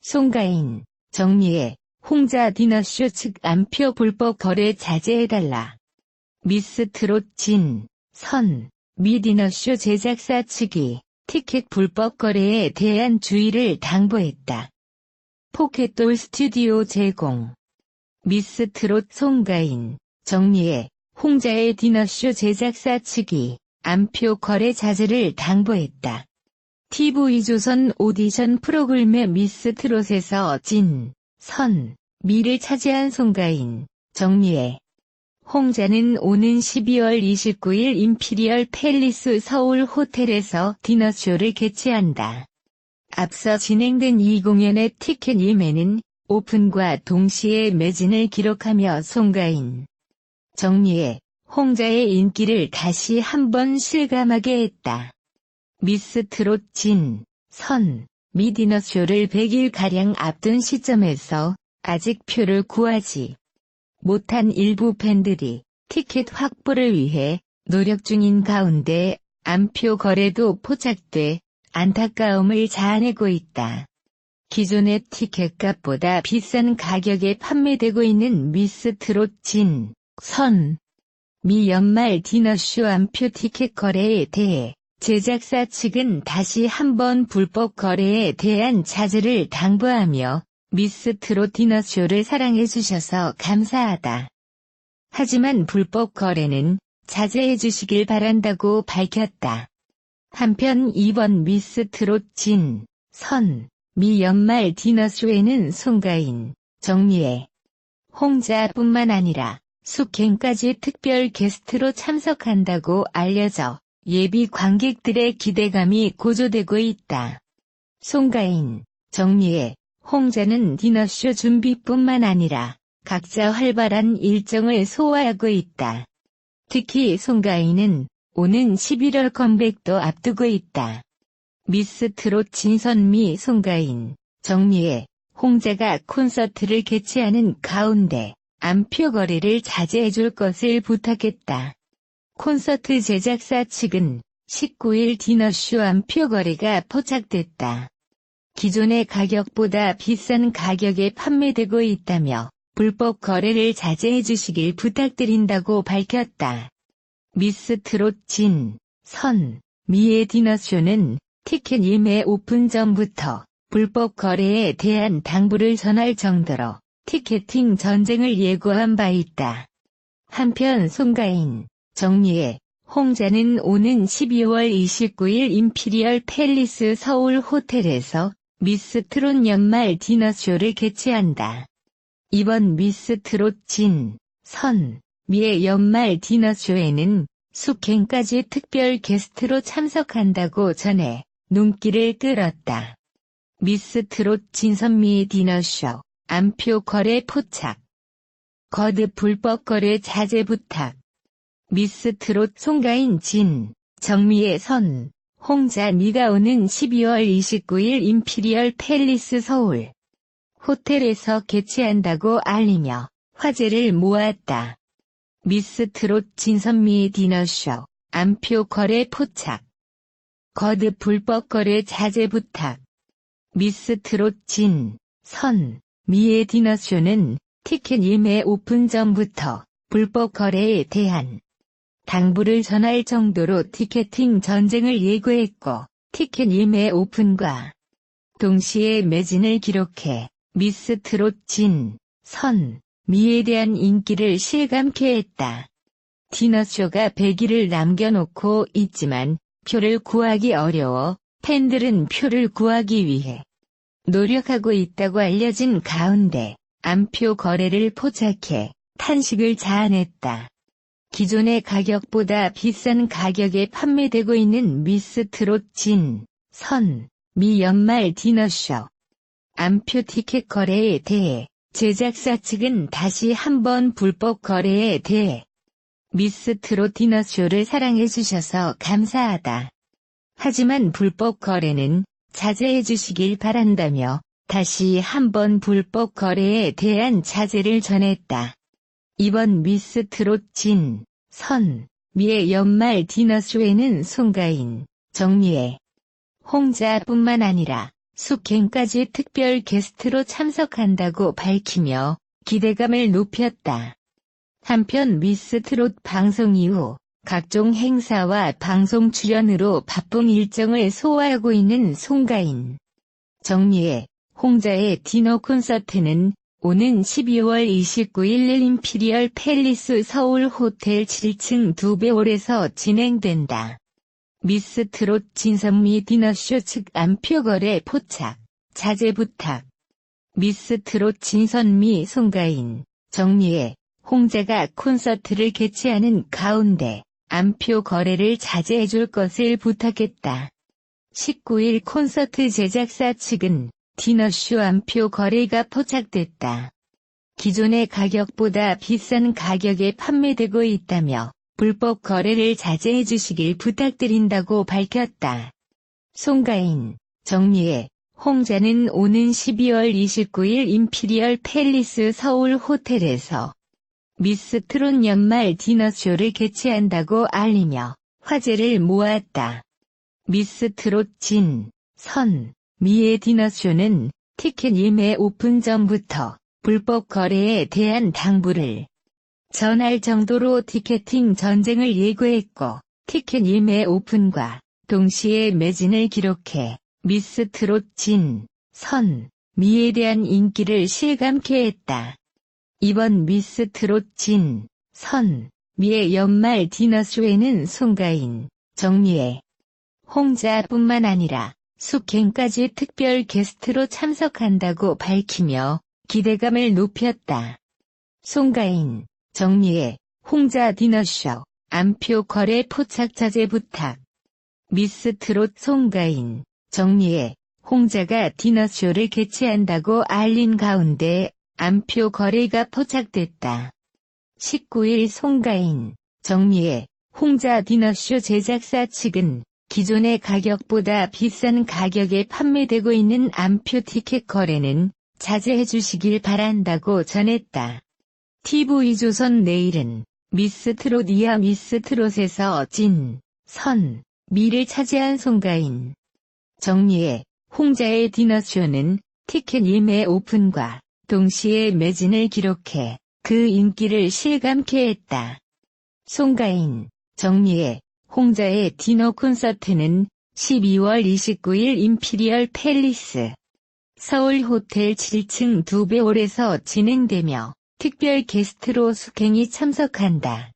송가인, 정미애, 홍자 디너쇼 측 암표 불법 거래 자제해달라. 미스트롯 진, 선, 미 디너쇼 제작사 측이 티켓 불법 거래에 대한 주의를 당부했다. 포켓돌 스튜디오 제공. 미스트롯 송가인, 정미애, 홍자의 디너쇼 제작사 측이 암표 거래 자제를 당부했다. TV조선 오디션 프로그램의 미스트롯에서 진, 선, 미를 차지한 송가인, 정미애, 홍자는 오는 12월 29일 임피리얼 팰리스 서울 호텔에서 디너쇼를 개최한다. 앞서 진행된 이 공연의 티켓 예매는 오픈과 동시에 매진을 기록하며 송가인, 정미애, 홍자의 인기를 다시 한번 실감하게 했다. 미스트롯 진, 선, 미 디너쇼를 100일가량 앞둔 시점에서 아직 표를 구하지 못한 일부 팬들이 티켓 확보를 위해 노력 중인 가운데 암표 거래도 포착돼 안타까움을 자아내고 있다. 기존의 티켓값보다 비싼 가격에 판매되고 있는 미스트롯 진, 선, 미 연말 디너쇼 암표 티켓 거래에 대해 제작사 측은 다시 한번 불법 거래에 대한 자제를 당부하며 미스트롯 디너쇼를 사랑해주셔서 감사하다. 하지만 불법 거래는 자제해주시길 바란다고 밝혔다. 한편 이번 미스트롯 진, 선, 미 연말 디너쇼에는 송가인, 정미애, 홍자뿐만 아니라 숙행까지 특별 게스트로 참석한다고 알려져 예비 관객들의 기대감이 고조되고 있다. 송가인, 정미애, 홍자는 디너쇼 준비뿐만 아니라 각자 활발한 일정을 소화하고 있다. 특히 송가인은 오는 11월 컴백도 앞두고 있다. 미스트롯 진선미 송가인, 정미애, 홍자가 콘서트를 개최하는 가운데 암표 거래를 자제해줄 것을 부탁했다. 콘서트 제작사 측은 19일 디너쇼 암표 거래가 포착됐다. 기존의 가격보다 비싼 가격에 판매되고 있다며 불법 거래를 자제해주시길 부탁드린다고 밝혔다. 미스트롯 진, 선, 미의 디너쇼는 티켓 예매 오픈 전부터 불법 거래에 대한 당부를 전할 정도로 티켓팅 전쟁을 예고한 바 있다. 한편 송가인, 정미애, 홍자는 오는 12월 29일 임피리얼 팰리스 서울 호텔에서 미스트롯 연말 디너쇼를 개최한다. 이번 미스트롯 진, 선, 미의 연말 디너쇼에는 숙행까지 특별 게스트로 참석한다고 전해 눈길을 끌었다. 미스트롯 진선미 디너쇼, 암표 거래 포착. 거듭 불법 거래 자제 부탁. 미스트롯 송가인 진, 정미애 선, 홍자 미가 오는 12월 29일 임피리얼 팰리스 서울 호텔에서 개최한다고 알리며 화제를 모았다. 미스트롯 진선미 디너쇼, 암표 거래 포착. 거듭 불법 거래 자제 부탁. 미스트롯 진, 선, 미의 디너쇼는 티켓 예매 오픈 전부터 불법 거래에 대한 당부를 전할 정도로 티켓팅 전쟁을 예고했고 티켓 예매 오픈과 동시에 매진을 기록해 미스트롯 진, 선, 미에 대한 인기를 실감케 했다. 디너쇼가 100일을 남겨놓고 있지만 표를 구하기 어려워 팬들은 표를 구하기 위해 노력하고 있다고 알려진 가운데 암표 거래를 포착해 탄식을 자아냈다. 기존의 가격보다 비싼 가격에 판매되고 있는 미스트롯 진, 선, 미 연말 디너쇼 암표 티켓 거래에 대해 제작사 측은 다시 한번 불법 거래에 대해 미스트롯 디너쇼를 사랑해주셔서 감사하다. 하지만 불법 거래는 자제해주시길 바란다며 다시 한번 불법 거래에 대한 자제를 전했다. 이번 미스트롯 진, 선, 미의 연말 디너쇼에는 송가인, 정미애, 홍자뿐만 아니라 숙행까지 특별 게스트로 참석한다고 밝히며 기대감을 높였다. 한편 미스 트롯 방송 이후 각종 행사와 방송 출연으로 바쁜 일정을 소화하고 있는 송가인. 정미애, 홍자의 디너 콘서트는 오는 12월 29일 임피리얼 팰리스 서울 호텔 7층 두배홀에서 진행된다. 미스 트롯 진선미 디너쇼 측 안표 거래 포착, 자제 부탁. 미스 트롯 진선미 송가인, 정미애, 홍자가 콘서트를 개최하는 가운데 안표 거래를 자제해줄 것을 부탁했다. 19일 콘서트 제작사 측은 디너쇼 안표 거래가 포착됐다. 기존의 가격보다 비싼 가격에 판매되고 있다며 불법 거래를 자제해 주시길 부탁드린다고 밝혔다. 송가인, 정미애, 홍자는 오는 12월 29일 임피리얼 팰리스 서울 호텔에서 미스 트롯 연말 디너쇼를 개최한다고 알리며 화제를 모았다. 미스 트롯 진, 선, 미의 디너쇼는 티켓 예매 오픈 전부터 불법 거래에 대한 당부를 전할 정도로 티켓팅 전쟁을 예고했고, 티켓 예매 오픈과 동시에 매진을 기록해 미스 트롯 진, 선, 미에 대한 인기를 실감케 했다. 이번 미스 트롯 진, 선, 미의 연말 디너쇼에는 송가인, 정미애, 홍자뿐만 아니라 숙행까지 특별 게스트로 참석한다고 밝히며 기대감을 높였다. 송가인, 정미애, 홍자 디너쇼, 안표 거래 포착 자제 부탁. 미스 트롯 송가인, 정미애, 홍자가 디너쇼를 개최한다고 알린 가운데 안표 거래가 포착됐다. 19일 송가인, 정미애, 홍자 디너쇼 제작사 측은 기존의 가격보다 비싼 가격에 판매되고 있는 안표 티켓 거래는 자제해 주시길 바란다고 전했다. TV조선 내일은 미스 트롯 이하 미스 트롯에서 진, 선, 미를 차지한 송가인, 정미애, 홍자의 디너쇼는 티켓 예매 오픈과 동시에 매진을 기록해 그 인기를 실감케 했다. 송가인, 정미애, 홍자의 디너 콘서트는 12월 29일 임피리얼 팰리스 서울 호텔 7층 두배홀에서 진행되며 특별 게스트로 숙행이 참석한다.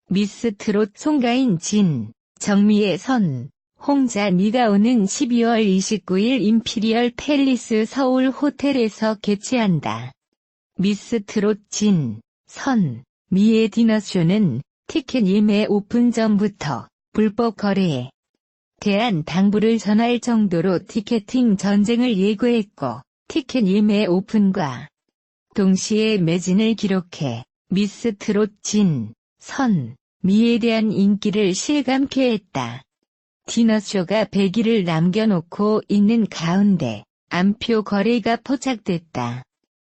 미스 트롯 송가인 진, 정미애 선, 홍자 미가 오는 12월 29일 임피리얼 팰리스 서울 호텔에서 개최한다. 미스 트롯 진, 선, 미의 디너쇼는 티켓 예매 오픈 전부터 불법 거래에 대한 당부를 전할 정도로 티켓팅 전쟁을 예고했고, 티켓 예매 오픈과 동시에 매진을 기록해 미스 트롯 진, 선, 미에 대한 인기를 실감케 했다. 디너쇼가 100일을 남겨놓고 있는 가운데 안표 거래가 포착됐다.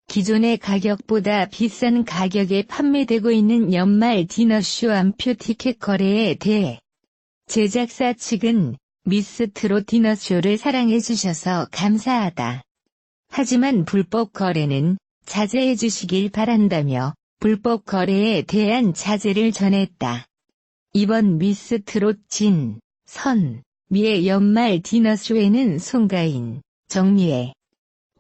기존의 가격보다 비싼 가격에 판매되고 있는 연말 디너쇼 안표 티켓 거래에 대해 제작사 측은 미스 트롯 디너쇼를 사랑해주셔서 감사하다. 하지만 불법 거래는 자제해 주시길 바란다며 불법 거래에 대한 자제를 전했다. 이번 미스 트롯 진, 선, 미의 연말 디너쇼에는 송가인, 정미애,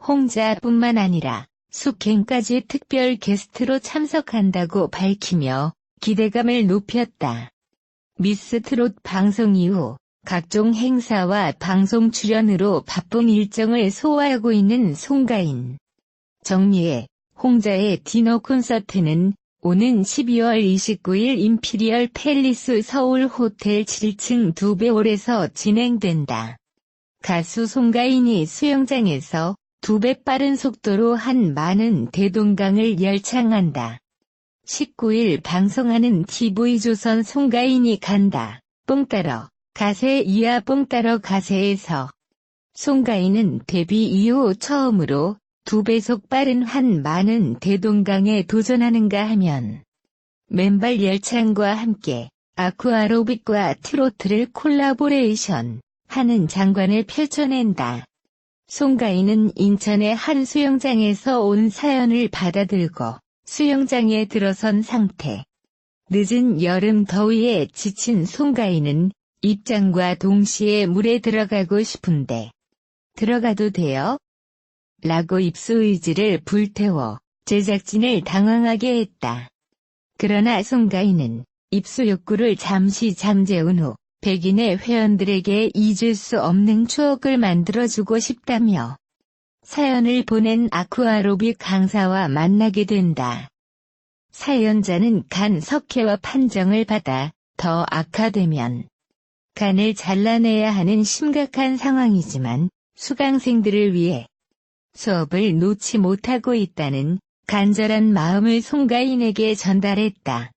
홍자뿐만 아니라 숙행까지 특별 게스트로 참석한다고 밝히며 기대감을 높였다. 미스 트롯 방송 이후 각종 행사와 방송 출연으로 바쁜 일정을 소화하고 있는 송가인, 정미애, 홍자의 디너 콘서트는 오는 12월 29일 임피리얼 팰리스 서울 호텔 7층 두배홀에서 진행된다. 가수 송가인이 수영장에서 2배 빠른 속도로 한 많은 대동강을 열창한다. 19일 방송하는 TV조선 송가인이 간다. 뽕 따러 가세 이하 뽕 따러 가세에서 송가인은 데뷔 이후 처음으로 2배속 빠른 한 많은 대동강에 도전하는가 하면 맨발 열창과 함께 아쿠아로빅과 트로트를 콜라보레이션 하는 장관을 펼쳐낸다. 송가인은 인천의 한 수영장에서 온 사연을 받아들고 수영장에 들어선 상태. 늦은 여름 더위에 지친 송가인은 입장과 동시에 물에 들어가고 싶은데 들어가도 돼요? 라고 입수 의지를 불태워 제작진을 당황하게 했다. 그러나 송가인은 입수 욕구를 잠시 잠재운 후 백인의 회원들에게 잊을 수 없는 추억을 만들어주고 싶다며 사연을 보낸 아쿠아로빅 강사와 만나게 된다. 사연자는 간 석회와 판정을 받아 더 악화되면 간을 잘라내야 하는 심각한 상황이지만 수강생들을 위해 수업을 놓지 못하고 있다는 간절한 마음을 송가인에게 전달했다.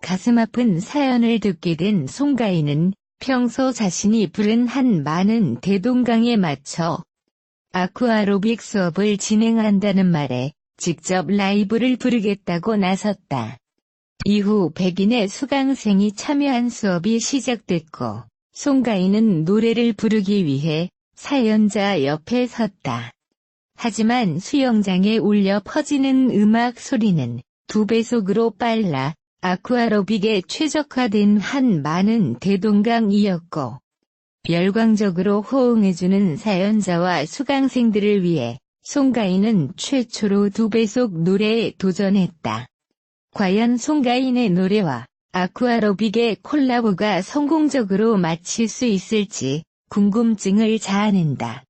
가슴 아픈 사연을 듣게 된 송가인은 평소 자신이 부른 한 많은 대동강에 맞춰 아쿠아로빅 수업을 진행한다는 말에 직접 라이브를 부르겠다고 나섰다. 이후 백인의 수강생이 참여한 수업이 시작됐고 송가인은 노래를 부르기 위해 사연자 옆에 섰다. 하지만 수영장에 울려 퍼지는 음악 소리는 2배속으로 빨라 아쿠아로빅에 최적화된 한 많은 대동강이었고 열광적으로 호응해주는 사연자와 수강생들을 위해 송가인은 최초로 2배속 노래에 도전했다. 과연 송가인의 노래와 아쿠아로빅의 콜라보가 성공적으로 마칠 수 있을지 궁금증을 자아낸다.